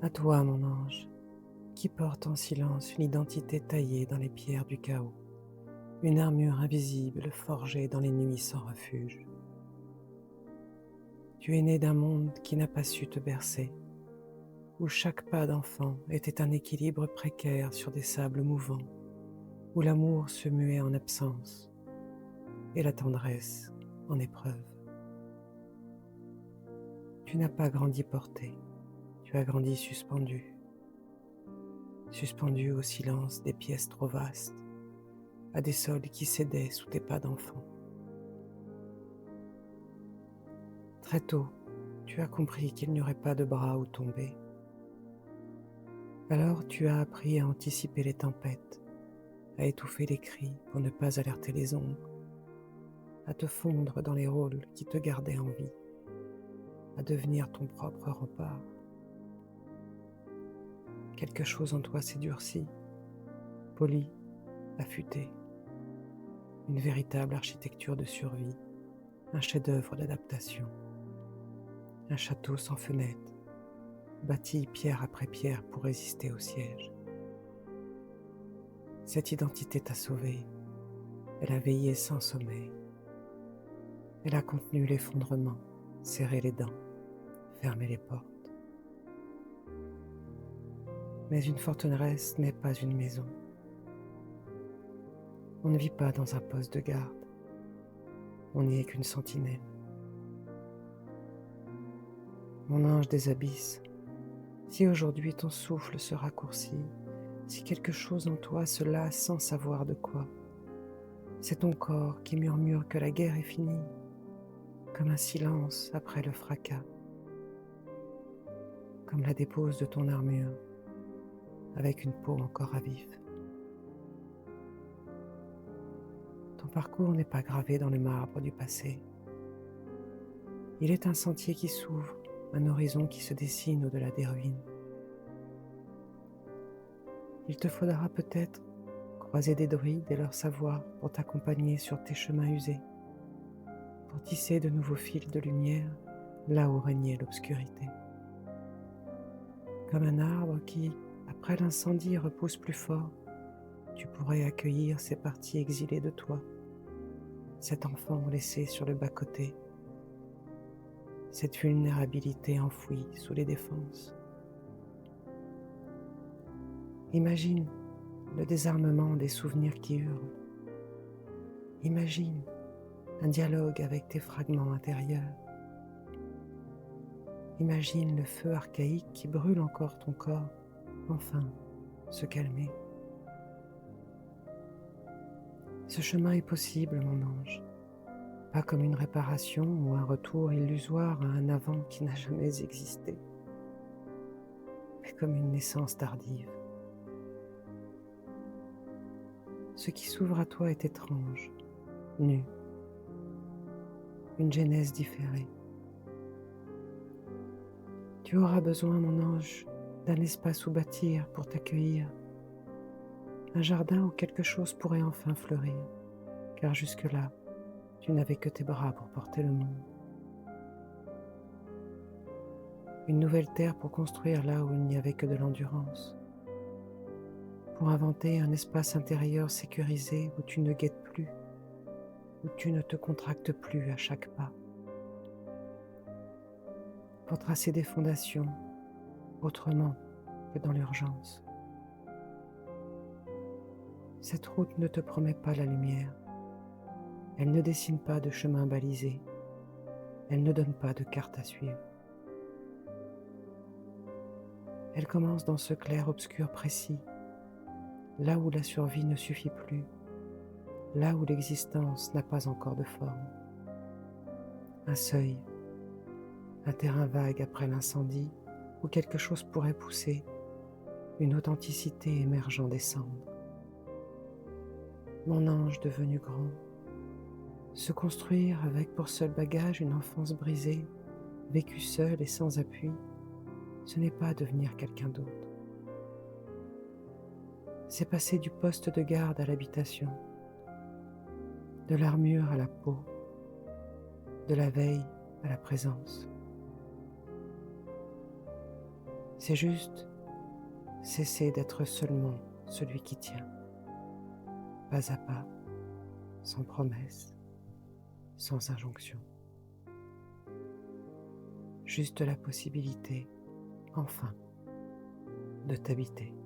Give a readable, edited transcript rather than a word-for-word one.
À toi, mon ange, qui porte en silence une identité taillée dans les pierres du chaos, une armure invisible forgée dans les nuits sans refuge. Tu es né d'un monde qui n'a pas su te bercer, où chaque pas d'enfant était un équilibre précaire sur des sables mouvants, où l'amour se muait en absence et la tendresse en épreuve. Tu n'as pas grandi porté, tu as grandi suspendu, suspendu au silence des pièces trop vastes, à des sols qui cédaient sous tes pas d'enfant. Très tôt, tu as compris qu'il n'y aurait pas de bras où tomber. Alors tu as appris à anticiper les tempêtes, à étouffer les cris pour ne pas alerter les ombres, à te fondre dans les rôles qui te gardaient en vie, à devenir ton propre rempart. Quelque chose en toi s'est durci, poli, affûté, une véritable architecture de survie, un chef-d'œuvre d'adaptation, un château sans fenêtre, bâti pierre après pierre pour résister au siège. Cette identité t'a sauvé, elle a veillé sans sommeil, elle a contenu l'effondrement, serré les dents, fermé les portes. Mais une forteresse n'est pas une maison. On ne vit pas dans un poste de garde, on n'y est qu'une sentinelle. Mon ange des abysses, si aujourd'hui ton souffle se raccourcit, si quelque chose en toi se lasse sans savoir de quoi, c'est ton corps qui murmure que la guerre est finie, comme un silence après le fracas, comme la dépose de ton armure, avec une peau encore à vif. Ton parcours n'est pas gravé dans le marbre du passé. Il est un sentier qui s'ouvre, un horizon qui se dessine au-delà des ruines. Il te faudra peut-être croiser des druides et leur savoir pour t'accompagner sur tes chemins usés, pour tisser de nouveaux fils de lumière là où régnait l'obscurité. Comme un arbre qui, après l'incendie, repousse plus fort, tu pourrais accueillir ces parties exilées de toi, cet enfant laissé sur le bas-côté, cette vulnérabilité enfouie sous les défenses. Imagine le désarmement des souvenirs qui hurlent. Imagine un dialogue avec tes fragments intérieurs. Imagine le feu archaïque qui brûle encore ton corps, enfin se calmer. Ce chemin est possible, mon ange, pas comme une réparation ou un retour illusoire à un avant qui n'a jamais existé, mais comme une naissance tardive. Ce qui s'ouvre à toi est étrange, nu, une genèse différée. Tu auras besoin, mon ange, d'un espace où bâtir pour t'accueillir, un jardin où quelque chose pourrait enfin fleurir, car jusque-là, tu n'avais que tes bras pour porter le monde. Une nouvelle terre pour construire là où il n'y avait que de l'endurance, pour inventer un espace intérieur sécurisé où tu ne guettes plus, où tu ne te contractes plus à chaque pas, pour tracer des fondations autrement que dans l'urgence. Cette route ne te promet pas la lumière, elle ne dessine pas de chemin balisé, elle ne donne pas de carte à suivre. Elle commence dans ce clair-obscur précis, là où la survie ne suffit plus, là où l'existence n'a pas encore de forme. Un seuil, un terrain vague après l'incendie, où quelque chose pourrait pousser, une authenticité émergeant des cendres. Mon ange devenu grand, se construire avec pour seul bagage une enfance brisée, vécue seule et sans appui, ce n'est pas devenir quelqu'un d'autre. C'est passer du poste de garde à l'habitation, de l'armure à la peau, de la veille à la présence. C'est juste cesser d'être seulement celui qui tient, pas à pas, sans promesse, sans injonction. Juste la possibilité, enfin, de t'habiter.